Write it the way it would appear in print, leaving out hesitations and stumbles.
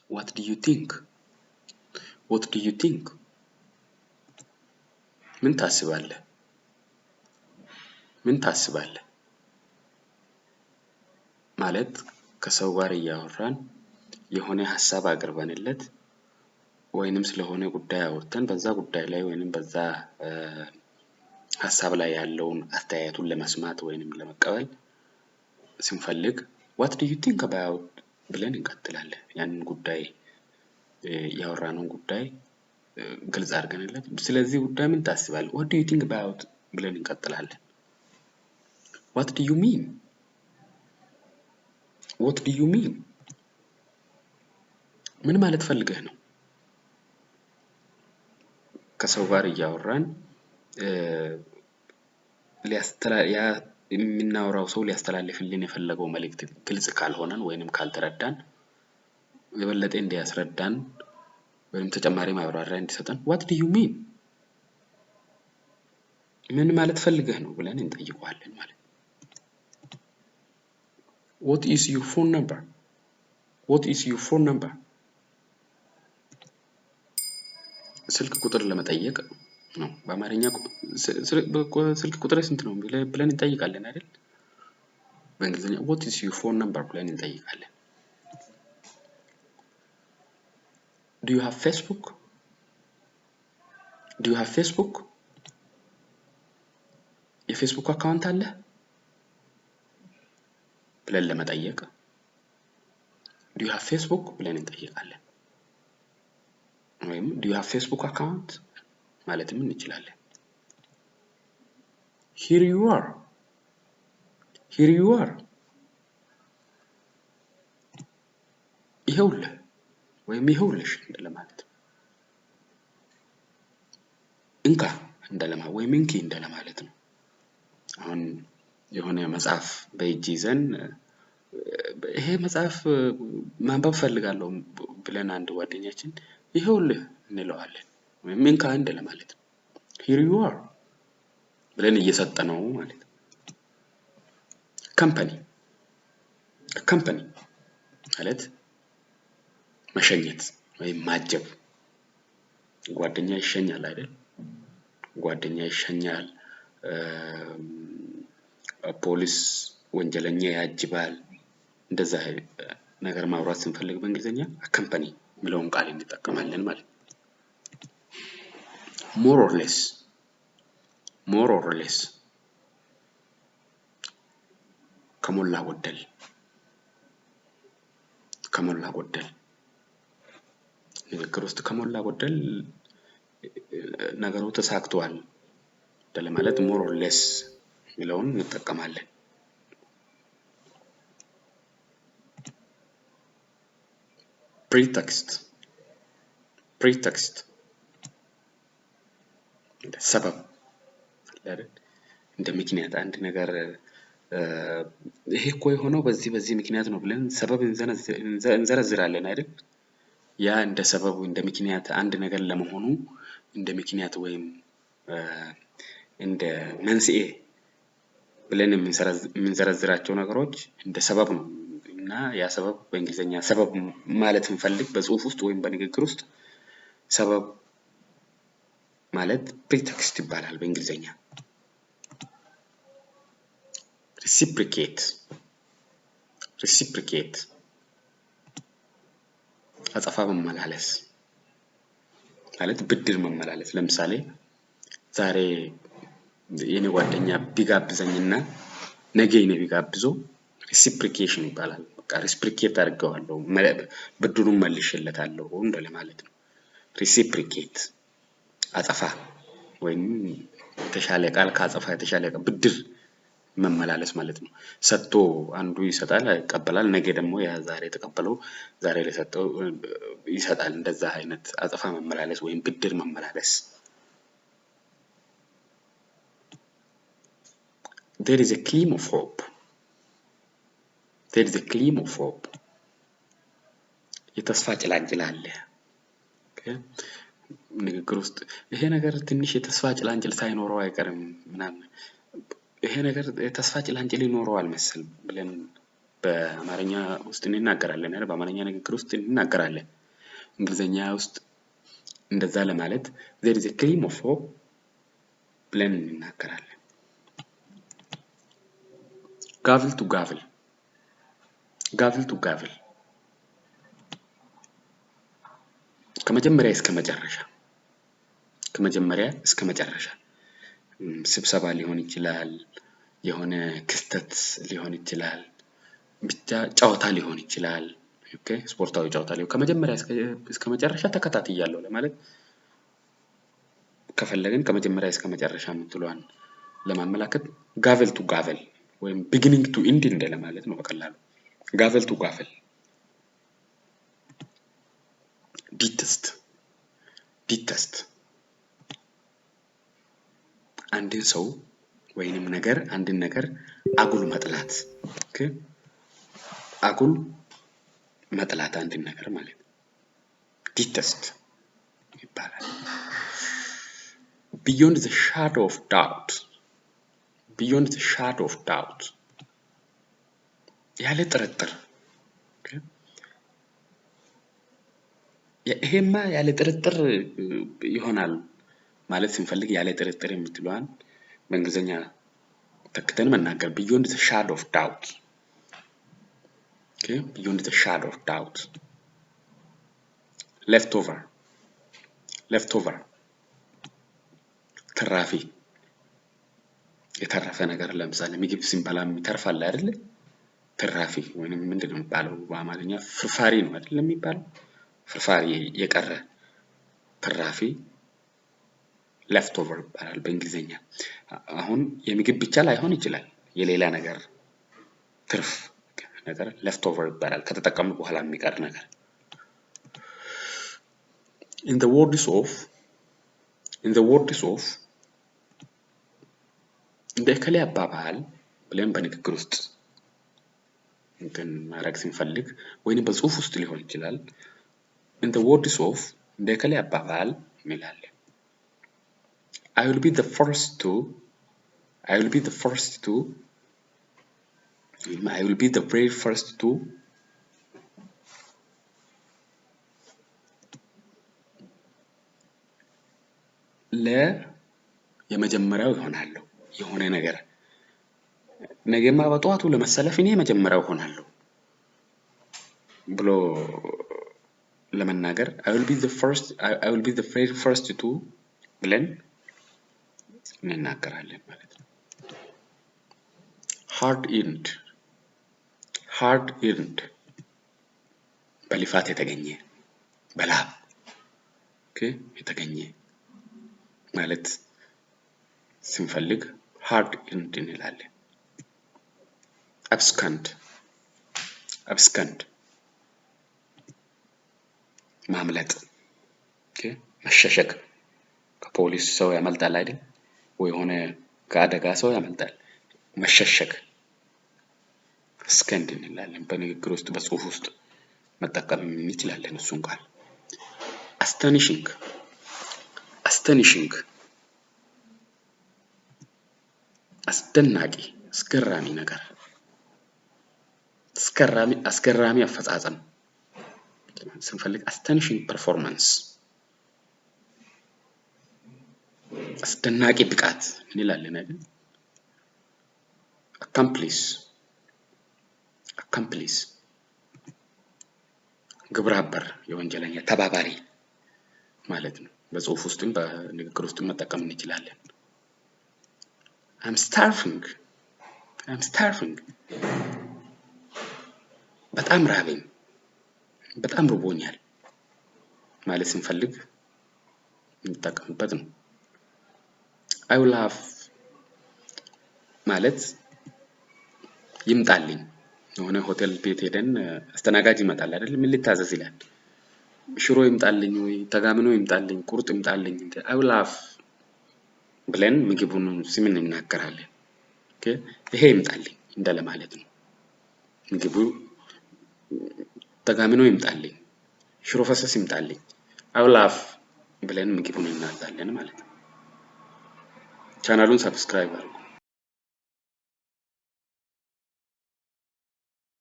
what do you think? what do you think? ምን ታስባለህ? ምን ታስባለህ? ማለት ከሰው ጋር እያወራን የሆነ ሐሳብ አቅርበንለት ወይንም ስለሆነ ጉዳይ አውርተን በዛ ጉዳይ ላይ ወይንም በዛ ሐሳብ ላይ ያለውን አስተያየቱን ለመስማት ወይንም ለመቀበል ስንፈልግ what do you think about ብለን እንቀጥላለን። ያንን ጉዳይ ያወራነው ጉዳይ ግልጽ አድርገንለት ስለዚህ ጉዳይ ምን ታስባለህ? what do you think about ብለን እንቀጥላለን። what do you mean? what do you mean? ምን ማለት ፈልገህ ነው? ከሰው ጋር እያወራን የምናወራው ሰው ሊያስተላልፍልን የፈለገው መልእክት ግልጽ ካልሆነን ወይንም ካልተረዳን የበለጠ እንዲያስረዳን ወይንም ተጨማሪ ማብራሪያ እንዲሰጠን what do you mean? ምን ማለት ፈልገህ ነው ብለን እንጠይቀዋለን ማለት። what is your phone number? what is your phone number? ስልክ ቁጥር ለመጠየቅ ነው። በአማርኛ ስልክ ቁጥር ስንት ነው ብለን እንጠይቃለን አይደል? በእንግሊዝኛ what is your phone number ብለን እንጠይቃለን። do you have Facebook? do you have Facebook? የፌስቡክ አካውንት አለ ብለን ለመጠየቅ do you have Facebook ብለን እንጠይቃለን። ወይም do you have Facebook account ማለትም እንችላለን። here you are here you are ይኸውልህ ወይም ይኸውልሽ እንደለማለት እንካ እንደለማለት ወይም እንኪ እንደለማለት ነው። አሁን የሆነ መጽሐፍ በእጅ ይዘን ይሄ መጽሐፍ ማንበብ ፈልጋለሁ ብለን አንድ ጓደኛችን ይኸውልህ እንለዋለን ወይም እንካ እንደለማለት ነው። here you are ብለን እየሰጠነው ማለት ነው። company ማለት መሸኘት ወይም ማጀብ። ጓደኛ ይሸኛል አይደል? ጓደኛ ይሸኛል። ፖሊስ ወንጀለኛ ያጅባል። እንደዛ ነገር ማውራት ስንፈልግ በእንግሊዝኛ company የሚለውን ቃል እንጠቀማለን ማለት ነው። more or less ከሞላ ጎደል ንግግር ውስጥ ከሞላ ጎደል ነገሩ ተሳክቷል ለማለት more or less የሚለውን እንጠቀማለን። pretext ሰበብ አይደል? እንደ ምክንያት አንድ ነገር ይሄ እኮ የሆነው በዚህ ምክንያት ነው ብለን ሰበብ እንዘረዝራለን አይደል? ያ እንደ ሰበብ እንደ ምክንያት አንድ ነገር ለመሆኑ እንደ ምክንያት ወይም እንደ መንስኤ ብለን የምንዘረዝራቸው ነገሮች እንደ ሰበብ ነው። እና ያ ሰበብ በእንግሊዝኛ ሰበብ ማለት እንፈልግ በጽሑፍ ውስጥ ወይም በንግግር ውስጥ ሰበብ ማለት pretext ይባላል በእንግሊዝኛ። reciprocate አጸፋ መመላለስ ማለት ብድር መመላለስ። ለምሳሌ ዛሬ የኔ ጓደኛ ቢጋብዘኝና ነገ እኔ ቢጋብዘው reciprocation ይባላል። በቃ reciprocate አድርገዋለሁ ብድሩን መልሼለታለሁ እንደለማለት ነው። reciprocate አጸፋ ወይም ተሻለ ቃል ካጸፋ የተሻለ ብድር መመላለስ ማለት ነው። ሰጥቶ አንዱ ይሰጣል ይቀበላል፣ ነገ ደግሞ ያ ዛሬ ተቀበለው ዛሬ ለሰጠው ይሰጣል። እንደዛ አይነት አጸፋ መመላለስ ወይም ብድር መመላለስ። there is a gleam of hope የተስፋ ጭላንጭል አለ። ንግግር ውስጥ ይሄ ነገር ትንሽ የተስፋ ጭላንጭል ሳይኖረው አይቀርም ምናምን ይሄ ነገር የተስፋ ጭላንጭል ይኖረዋል መሰል ብለን በአማርኛ ውስጥ እንናገራለን አይደል? በአማርኛ ንግግር ውስጥ እንናገራለን። እንግሊዝኛ ውስጥ እንደዛ ለማለት there is a gleam of hope ብለን እንናገራለን። ጋቭል ቱ ጋቭል ጋቭል ቱ ጋቭል ከመጀመሪያ እስከ መጨረሻ ስብሰባ ሊሆን ይችላል የሆነ ክስተት ሊሆን ይችላል ብቻ ጨዋታ ሊሆን ይችላል ኦኬ ስፖርታዊ ጨዋታ ሊሆን ከመጀመሪያ እስከ መጨረሻ ተከታትያለሁ ለማለት ከፈለግን ከመጀመሪያ እስከ መጨረሻ ምትሏን ለማመላከት ጋቭል ቱ ጋቭል ወይም beginning to end እንደለማለት ነው በቀላሉ ጋቭል ቱ ጋቭል ዲተስት አንድን ሰው ወይንም ነገር አንድን ነገር አጉል መጥላት ኦኬ አጉል መጥላት አንድን ነገር ማለት ዲተስት ይባላል beyond the shadow of doubt ያለ ጥርጥር ኦኬ ይሄማ ያለ ጥርጥር ይሆናል ማለት ስንፈልግ ያለ ጥርጥር የምትሏን በእንግሊዝኛ ተከተን መናገር beyond the shadow of doubt okay beyond the shadow of doubt leftover ተራፊ የተረፈ ነገር ለምሳሌ ምግብ ሲንበላ የሚተርፋል አይደል ተራፊ ወይንም ምንድነው የሚባለው በአማርኛ ፍርፋሪ ነው አይደል የሚባለው ፍርፋሪ የቀረ ተራፊ leftover ይባላል በእንግሊዝኛ አሁን የምግብ ብቻ ላይሆን ይችላል የሌላ ነገር ትርፍ ነገር leftover ይባላል ከተጠቀሙ በኋላ የሚቀር ነገር in the words of እንደከለ አባባል ብለን በንግግር ውስጥ እንትን ማድረግ ስንፈልግ ወይንም በጽሑፍ ውስጥ ሊሆን ይችላል in the words of እንደከለ አባባል እንላለን I will be the first to I will be the very first to የመጀመሪያው ይሆናለሁ የሆነ ነገር ነገማ በጧቱ ለመሰለፍ እኔ የመጀመሪያው ሆናለሁ ብሎ ለመናገር I will be the very first to ብለን እንናገራለን ማለት ነው hard earned በልፋት የተገኘ በላብ ኦኬ የተገኘ ማለት ስንፈልግ hard earned እንላለን abscond ማምለጥ ኦኬ መሸሸግ ከፖሊስ ሰው ያመልጣል አይደል ወይ ሆነ ከአደጋ ሰው ያመልጣል መሸሸግ abscond እንላለን በንግግር ውስጥ በጽሑፍ ውስጥ መጠቀም እንችላለን እሱን ቃል astonishing አስደናቂ አስገራሚ ነገር አስገራሚ አፈጻጸም ስንፈልግ astonishing performance አስደናቂ ብቃት እንላለን አይደል accomplice ግብረ አበር የወንጀለኛ ተባባሪ ማለት ነው በጽሑፍ ውስጥም በንግግር ውስጥም መጠቀም እንችላለን I'm starving በጣም ራበኝ በጣም ርቦኛል ማለት ስንፈልግ እንጠቀምበት ነው I will have ማለት ይምጣልኝ የሆነ ሆቴል ቤት ሄደን አስተናጋጅ ይመጣል አይደል ምን ልታዘዝ ይላል ሽሮ ይምጣልኝ ወይ ተጋምኖ ይምጣልኝ ቁርጥ ይምጣልኝ I will have ብለን ምግቡን ስምን እንናገራለን ኦኬ ይሄ ይምጣልኝ እንደለማለት ነው ምግቡ ተጋምኖ ይምጣልኝ ሽሮ ፈሰስ ይምጣልኝ I will have ብለን ምግቡን እናዛለን ማለት ነው ቻናሉን ሰብስክራይብ አድርጉ